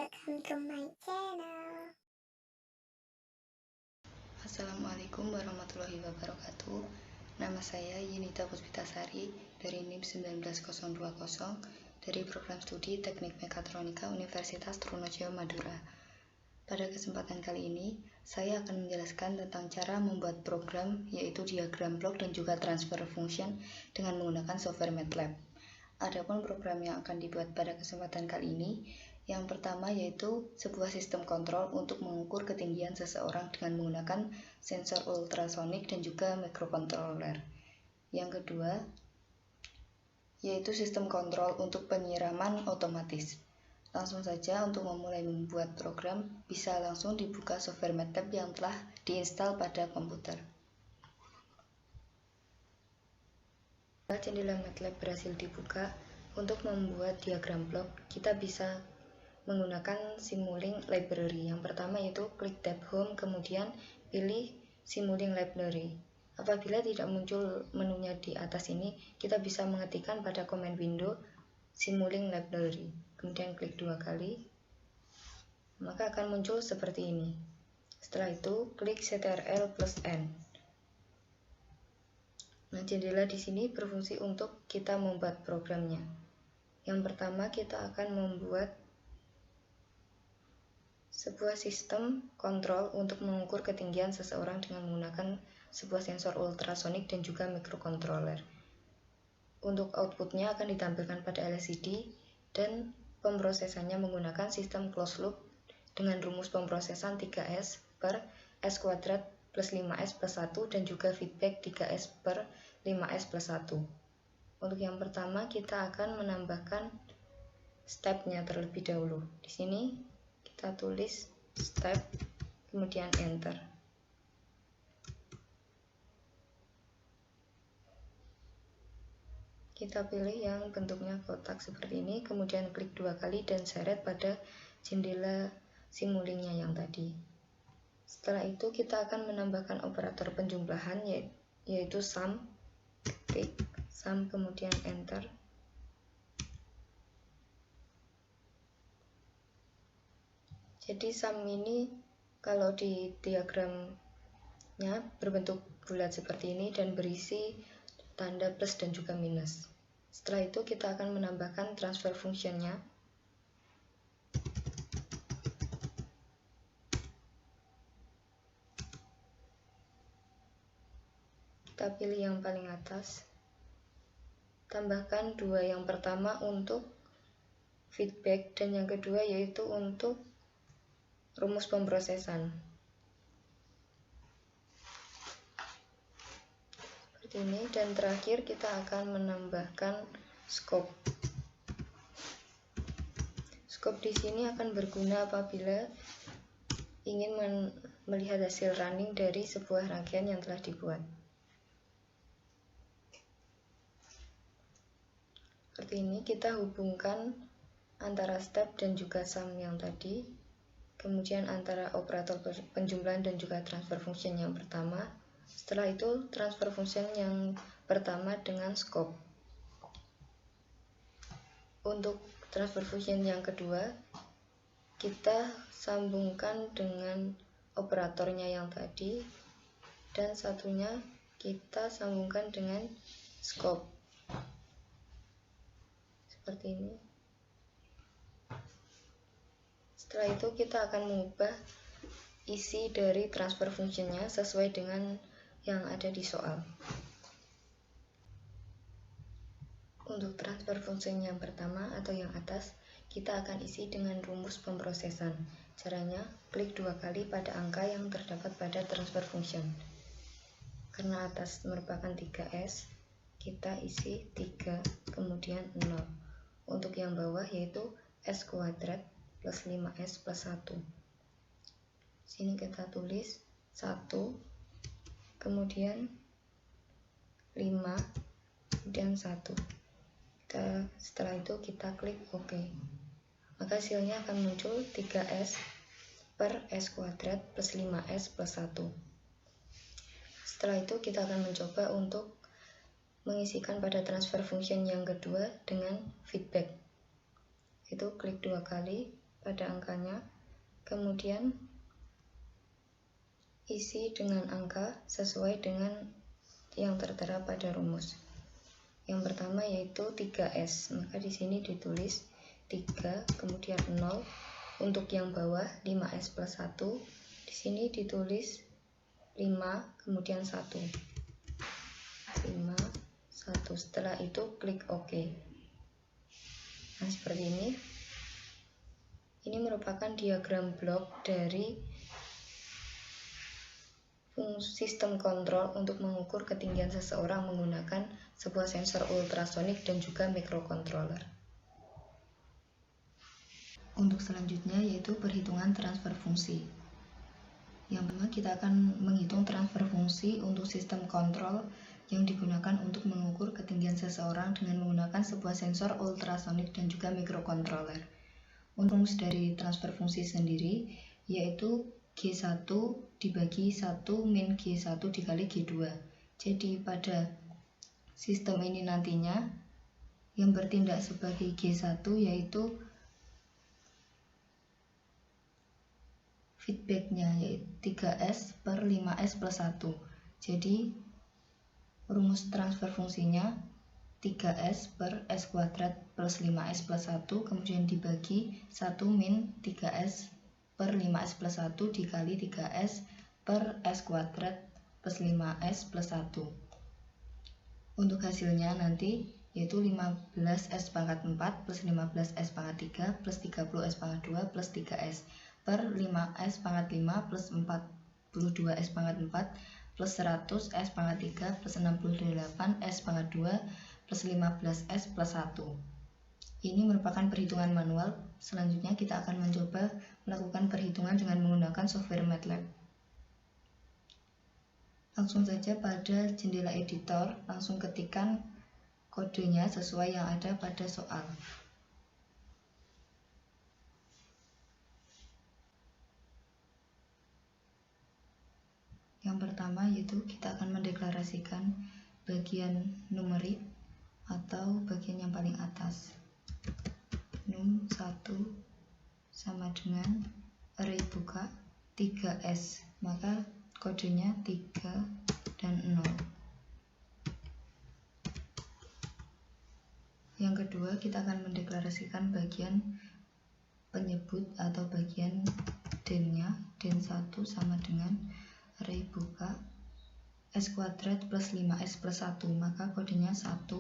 welcome to my channel. Assalamualaikum warahmatullahi wabarakatuh. Nama saya Yunita Puspitasari dari NIM 19020 dari program studi Teknik Mekatronika Universitas Trunojoyo Madura. Pada kesempatan kali ini, saya akan menjelaskan tentang cara membuat program, yaitu diagram blok dan juga transfer function dengan menggunakan software MATLAB. Adapun program yang akan dibuat pada kesempatan kali ini, yang pertama yaitu sebuah sistem kontrol untuk mengukur ketinggian seseorang dengan menggunakan sensor ultrasonik dan juga microcontroller. Yang kedua, yaitu sistem kontrol untuk penyiraman otomatis. Langsung saja untuk memulai membuat program, bisa langsung dibuka software MATLAB yang telah diinstal pada komputer. Setelah jendela MATLAB berhasil dibuka, untuk membuat diagram blok, kita bisa menggunakan Simulink Library. Yang pertama yaitu klik tab Home, kemudian pilih Simulink Library. Apabila tidak muncul menunya di atas ini, kita bisa mengetikkan pada command window Simulink Library. Kemudian klik 2 kali, maka akan muncul seperti ini. Setelah itu, klik Ctrl+N. Nah, jendela di sini berfungsi untuk kita membuat programnya. Yang pertama, kita akan membuat sebuah sistem kontrol untuk mengukur ketinggian seseorang dengan menggunakan sebuah sensor ultrasonik dan juga microcontroller. Untuk outputnya akan ditampilkan pada LCD dan pemrosesannya menggunakan sistem closed loop dengan rumus pemrosesan 3S per S kuadrat plus 5S plus 1 dan juga feedback 3S per 5S plus 1. Untuk yang pertama kita akan menambahkan stepnya terlebih dahulu. Di sini kita tulis step, kemudian enter. Kita pilih yang bentuknya kotak seperti ini, kemudian klik 2 kali dan seret pada jendela Simulinknya yang tadi. Setelah itu kita akan menambahkan operator penjumlahan yaitu sum. Klik sum kemudian enter. Jadi sum ini kalau di diagramnya berbentuk bulat seperti ini dan berisi tanda plus dan juga minus. Setelah itu kita akan menambahkan transfer functionnya. Kita pilih yang paling atas. Tambahkan 2, yang pertama untuk feedback dan yang kedua yaitu untuk rumus pemrosesan. Seperti ini, dan terakhir kita akan menambahkan scope. Scope di sini akan berguna apabila ingin melihat hasil running dari sebuah rangkaian yang telah dibuat. Seperti ini, kita hubungkan antara step dan juga sum yang tadi, kemudian antara operator penjumlahan dan juga transfer function yang pertama. Setelah itu, transfer function yang pertama dengan scope. Untuk transfer function yang kedua, kita sambungkan dengan operatornya yang tadi, dan satunya kita sambungkan dengan scope. Seperti ini. Setelah itu kita akan mengubah isi dari transfer functionnya sesuai dengan yang ada di soal. Untuk transfer function yang pertama atau yang atas, kita akan isi dengan rumus pemrosesan. Caranya, klik 2 kali pada angka yang terdapat pada transfer function. Karena atas merupakan 3S, kita isi 3 kemudian 0. Untuk yang bawah yaitu S kuadrat plus 5S plus 1. Sini kita tulis 1, kemudian 5, kemudian 1. Setelah itu kita klik OK. Maka hasilnya akan muncul 3S per S kuadrat plus 5S plus 1. Setelah itu kita akan mencoba untuk mengisikan pada transfer function yang kedua dengan feedback. Itu klik 2 kali pada angkanya, kemudian isi dengan angka sesuai dengan yang tertera pada rumus. Yang pertama yaitu 3S, maka di sini ditulis 3, kemudian 0. Untuk yang bawah 5S plus 1, di sini ditulis 5, kemudian 1. 5, 1. Setelah itu klik OK. Nah, seperti ini. Ini merupakan diagram blok dari sistem kontrol untuk mengukur ketinggian seseorang menggunakan sebuah sensor ultrasonik dan juga microcontroller. Untuk selanjutnya yaitu perhitungan transfer fungsi. Yang pertama kita akan menghitung transfer fungsi untuk sistem kontrol yang digunakan untuk mengukur ketinggian seseorang dengan menggunakan sebuah sensor ultrasonik dan juga microcontroller. Untuk rumus dari transfer fungsi sendiri yaitu G1 dibagi 1 min G1 dikali G2. Jadi pada sistem ini nantinya yang bertindak sebagai G1 yaitu feedbacknya yaitu 3S per 5S plus 1. Jadi rumus transfer fungsinya 3S per S kuadrat plus 5S plus 1 kemudian dibagi 1 min 3S per 5S plus 1 dikali 3S per S kuadrat plus 5S plus 1. Untuk hasilnya nanti yaitu 15S pangkat 4 plus 15S pangkat 3 plus 30S pangkat 2 plus 3S per 5S pangkat 5 plus 42S pangkat 4 plus 100S pangkat 3 plus 68S pangkat 2 plus 15S plus 1. Ini merupakan perhitungan manual. Selanjutnya kita akan mencoba melakukan perhitungan dengan menggunakan software MATLAB. Langsung saja pada jendela editor, langsung ketikkan kodenya sesuai yang ada pada soal. Yang pertama yaitu kita akan mendeklarasikan bagian numerik atau bagian yang paling atas. Num 1 sama dengan array buka 3S, maka kodenya 3 dan 0. Yang kedua kita akan mendeklarasikan bagian penyebut atau bagian den-nya, den 1 sama dengan array buka S kuadrat plus 5S plus 1, maka kodenya 1, 5,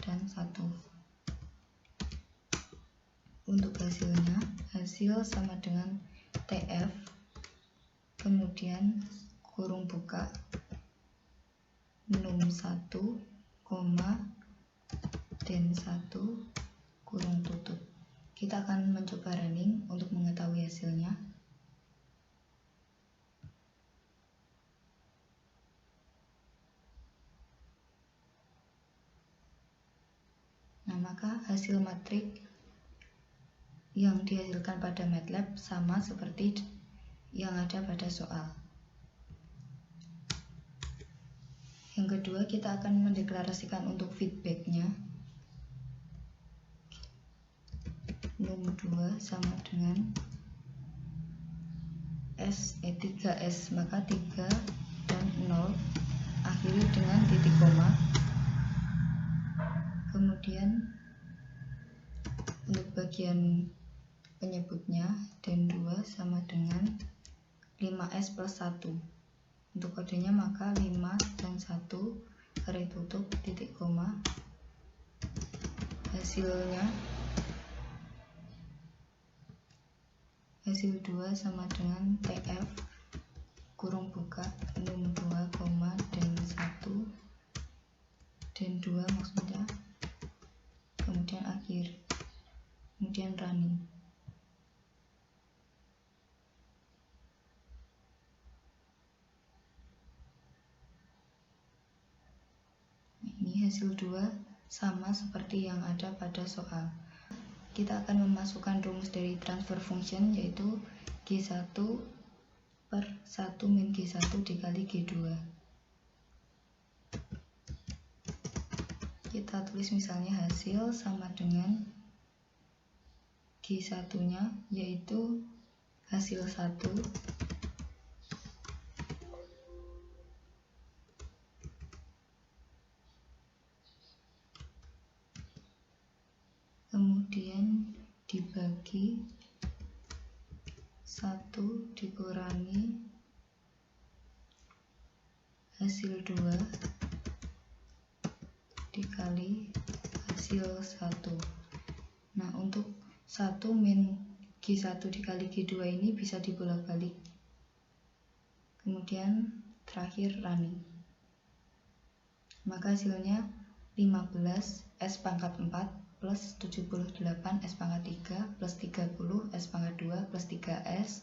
dan 1. Untuk hasilnya, hasil sama dengan TF, kemudian kurung buka, num 1, den 1, kurung tutup. Kita akan mencoba running untuk mengetahui hasilnya. Nah, maka hasil matrik yang dihasilkan pada MATLAB sama seperti yang ada pada soal. Yang kedua kita akan mendeklarasikan untuk feedbacknya. Num 2 sama dengan 3S, maka 3 dan 0 akhiri dengan titik koma. Kemudian untuk bagian penyebutnya den 2 sama dengan 5S plus 1. Untuk kodenya maka 5 dan 1 garis tutup titik koma. Hasilnya hasil 2 sama dengan TF kurung buka num 2, den 1, den 2 maksudnya, kemudian akhir, kemudian running. Ini hasil 2 sama seperti yang ada pada soal. Kita akan memasukkan rumus dari transfer function yaitu G1 per 1 min G1 dikali G2. Kita tulis misalnya hasil sama dengan G1-nya, yaitu hasil 1 kemudian dibagi 1 dikurangi hasil 2 dikali hasil 1. Nah, untuk 1 min G1 dikali G2 ini bisa dibolak-balik. Kemudian terakhir running. Maka hasilnya 15 S pangkat 4 plus 78 S pangkat 3 plus 30 S pangkat 2 plus 3S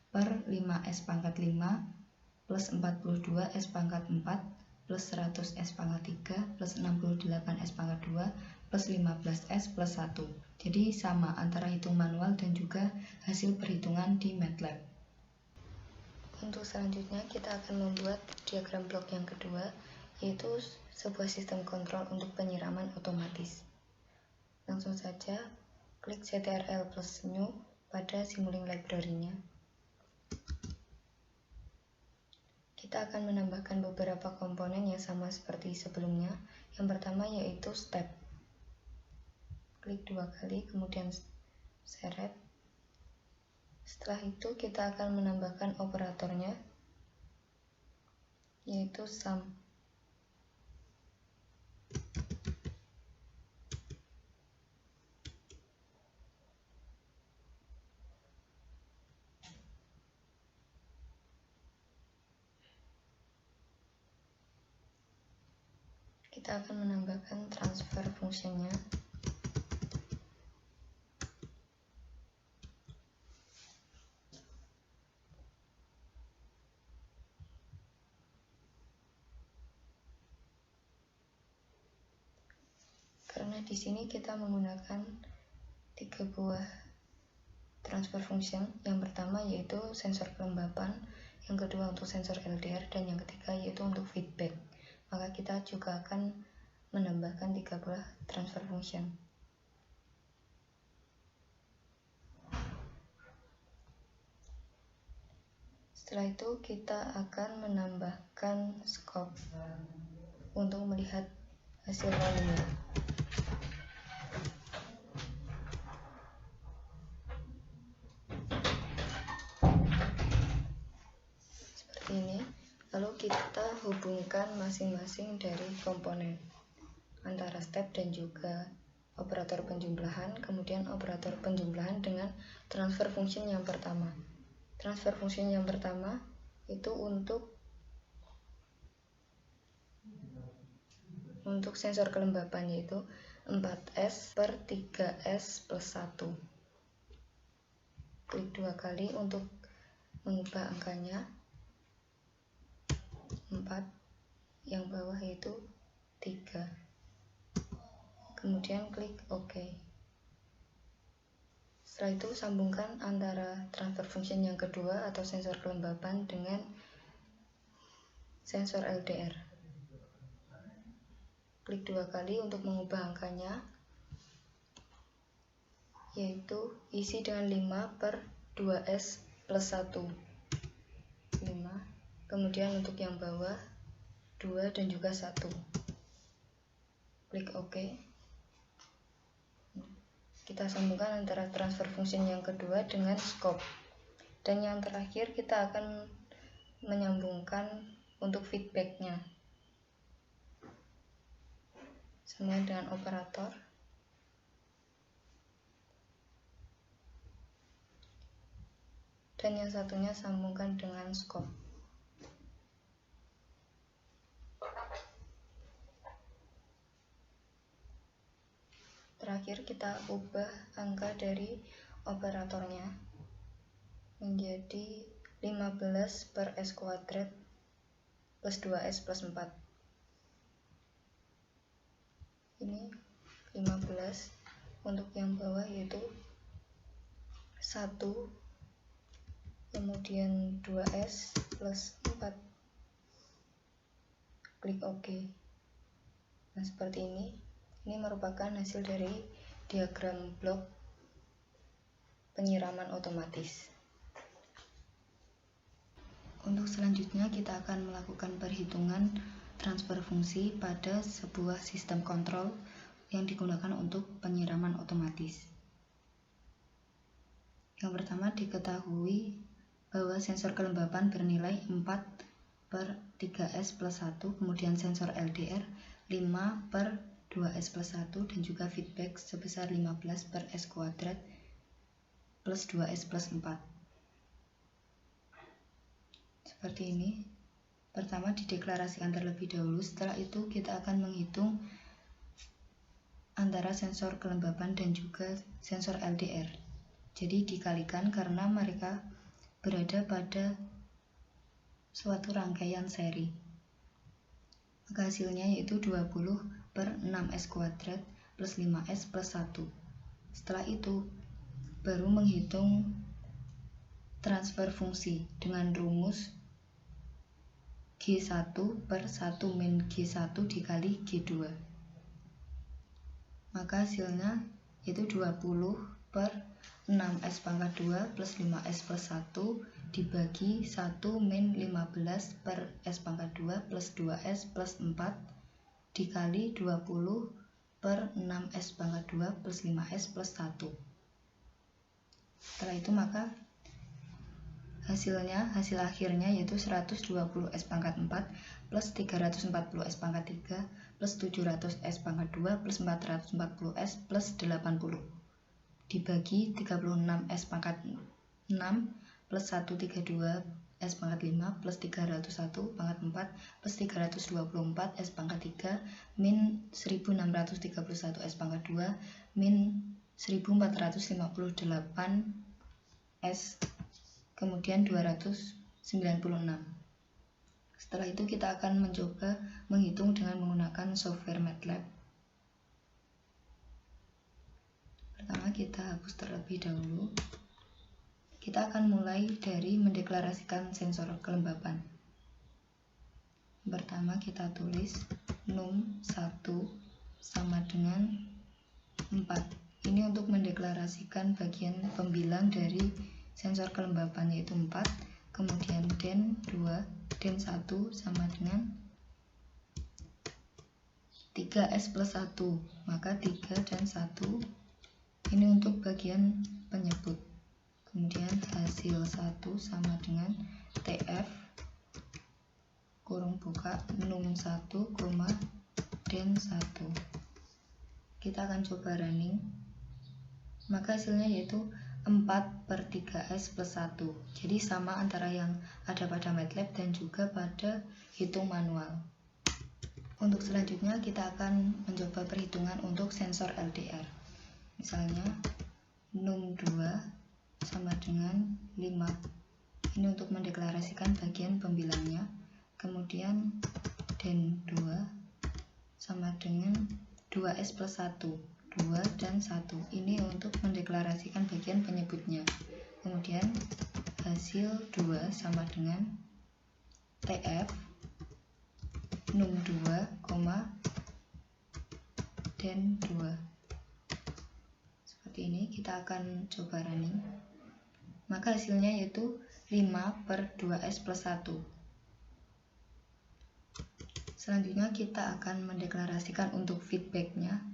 per 5S pangkat 5 plus 42 S pangkat 4 plus 100 S pangkat 3 plus 68 S pangkat 2 plus 15S plus 1. Jadi sama antara hitung manual dan juga hasil perhitungan di MATLAB. Untuk selanjutnya kita akan membuat diagram blok yang kedua, yaitu sebuah sistem kontrol untuk penyiraman otomatis. Langsung saja klik CTRL plus New pada Simulink Library-nya. Kita akan menambahkan beberapa komponen yang sama seperti sebelumnya. Yang pertama yaitu step. Klik 2 kali, kemudian seret. Setelah itu kita akan menambahkan operatornya, yaitu sum. Kita akan menambahkan transfer fungsinya. Karena di sini kita menggunakan 3 buah transfer function. Yang pertama yaitu sensor kelembapan, yang kedua untuk sensor LDR, dan yang ketiga yaitu untuk feedback. Maka kita juga akan menambahkan 3 buah transfer function. Setelah itu kita akan menambahkan scope untuk melihat hasil volume. Seperti ini. Lalu kita hubungkan masing-masing dari komponen antara step dan juga operator penjumlahan, kemudian operator penjumlahan dengan transfer function yang pertama. Transfer function yang pertama itu untuk sensor kelembapan, yaitu 4S per 3S plus 1. Klik 2 kali untuk mengubah angkanya 4, yang bawah yaitu 3. Kemudian klik OK. Setelah itu sambungkan antara transfer function yang kedua atau sensor kelembapan dengan sensor LDR. Klik 2 kali untuk mengubah angkanya, yaitu isi dengan 5 per 2S plus 1. 5. Kemudian untuk yang bawah 2 dan juga 1. Klik OK. Kita sambungkan antara transfer function yang kedua dengan scope. Dan yang terakhir kita akan menyambungkan untuk feedbacknya. Sama dengan operator. Dan yang satunya sambungkan dengan scope. Terakhir kita ubah angka dari operatornya menjadi 15 per S kuadrat plus 2S plus 4. Ini 15. Untuk yang bawah yaitu 1, kemudian 2S plus 4. Klik OK. Nah, seperti ini. Ini merupakan hasil dari diagram blok penyiraman otomatis. Untuk selanjutnya kita akan melakukan perhitungan transfer fungsi pada sebuah sistem kontrol yang digunakan untuk penyiraman otomatis. Yang pertama, diketahui bahwa sensor kelembapan bernilai 4/3S plus 1, kemudian sensor LDR 5/2S plus 1, dan juga feedback sebesar 15/S kuadrat plus 2S plus 4. Seperti ini. Pertama dideklarasikan terlebih dahulu, setelah itu kita akan menghitung antara sensor kelembapan dan juga sensor LDR. Jadi dikalikan karena mereka berada pada suatu rangkaian seri. Maka hasilnya yaitu 20/6S kuadrat plus 5S plus 1. Setelah itu baru menghitung transfer fungsi dengan rumus G1/1 min G1 dikali G2. Maka hasilnya yaitu 20/6S pangkat 2 plus 5S plus 1 dibagi 1 min 15/S pangkat 2 plus 2S plus 4 dikali 20/6S pangkat 2 plus 5S plus 1. Setelah itu maka hasil akhirnya yaitu 120S pangkat 4 plus 340S pangkat 3 plus 700S pangkat 2 plus 440S plus 80 dibagi 36S pangkat 6 plus 132S pangkat 5 plus 301 pangkat 4 plus 324S pangkat 3 min 1631S pangkat 2 min 1458S kemudian 296. Setelah itu kita akan mencoba menghitung dengan menggunakan software MATLAB. Pertama kita hapus terlebih dahulu. Kita akan mulai dari mendeklarasikan sensor kelembapan. Pertama kita tulis num 1 sama dengan 4. Ini untuk mendeklarasikan bagian pembilang dari sensor kelembapan yaitu 4, kemudian den 2, den 1 sama dengan 3S plus 1, maka 3 dan 1 ini untuk bagian penyebut. Kemudian hasil 1 sama dengan TF kurung buka num 1, den 1. Kita akan coba running, maka hasilnya yaitu 4/3S plus 1. Jadi sama antara yang ada pada MATLAB dan juga pada hitung manual. Untuk selanjutnya kita akan mencoba perhitungan untuk sensor LDR. Misalnya num 2 sama dengan 5. Ini untuk mendeklarasikan bagian pembilangnya. Kemudian den 2 sama dengan 2S plus 1. 2 dan 1 ini untuk mendeklarasikan bagian penyebutnya. Kemudian hasil 2 sama dengan TF num 2, den 2. Seperti ini. Kita akan coba running, maka hasilnya yaitu 5/2S plus 1. Selanjutnya kita akan mendeklarasikan untuk feedbacknya.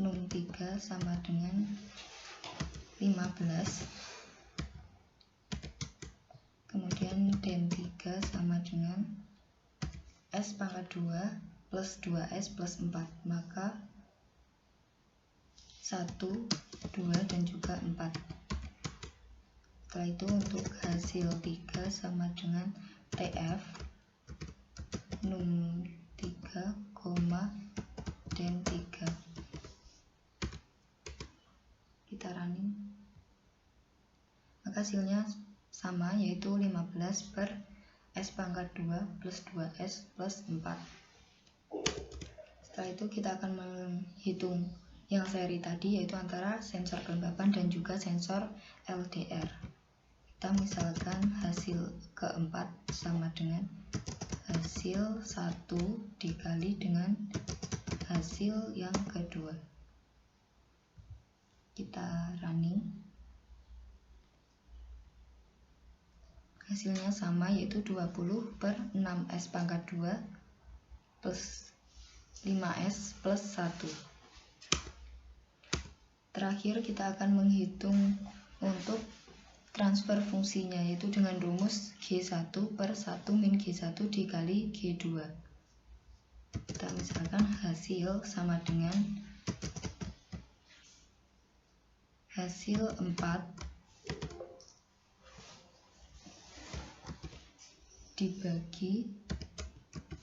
Num 3 sama dengan 15, kemudian den 3 sama dengan S pangkat 2 plus 2S plus 4, maka 1, 2, dan juga 4. Setelah itu untuk hasil 3 sama dengan TF num 3, den 3. Kita running, maka hasilnya sama yaitu 15/S pangkat 2 plus 2S plus 4. Setelah itu kita akan menghitung yang seri tadi yaitu antara sensor kelembapan dan juga sensor LDR. Kita misalkan hasil keempat sama dengan hasil 1 dikali dengan hasil yang kedua. Kita running, hasilnya sama, yaitu 20 per 6S pangkat 2 plus 5S plus 1. Terakhir kita akan menghitung untuk transfer fungsinya, yaitu dengan rumus G1 per 1 min G1 dikali G2. Kita misalkan hasil sama dengan hasil 4 dibagi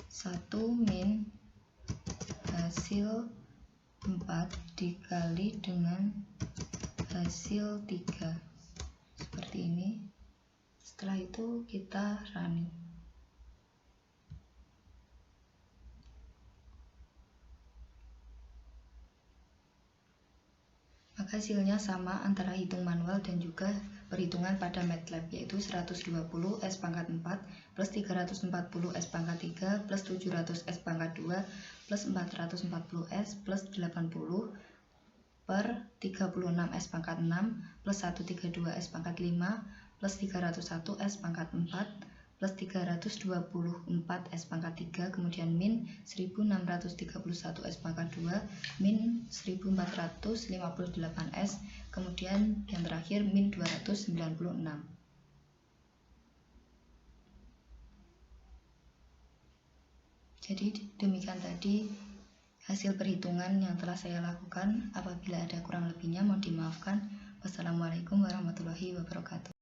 1 min hasil 4 dikali dengan hasil 3, seperti ini. Setelah itu kita running. Maka hasilnya sama antara hitung manual dan juga perhitungan pada MATLAB, yaitu 120 S pangkat 4 plus 340 S pangkat 3 plus 700 S pangkat 2 plus 440 S plus 80 per 36 S pangkat 6 plus 132 S pangkat 5 plus 301 S pangkat 4 plus 324 S pangkat 3, kemudian min 1631 S pangkat 2, min 1458 S, kemudian yang terakhir min 296. Jadi demikian tadi hasil perhitungan yang telah saya lakukan. Apabila ada kurang lebihnya mohon dimaafkan. Wassalamualaikum warahmatullahi wabarakatuh.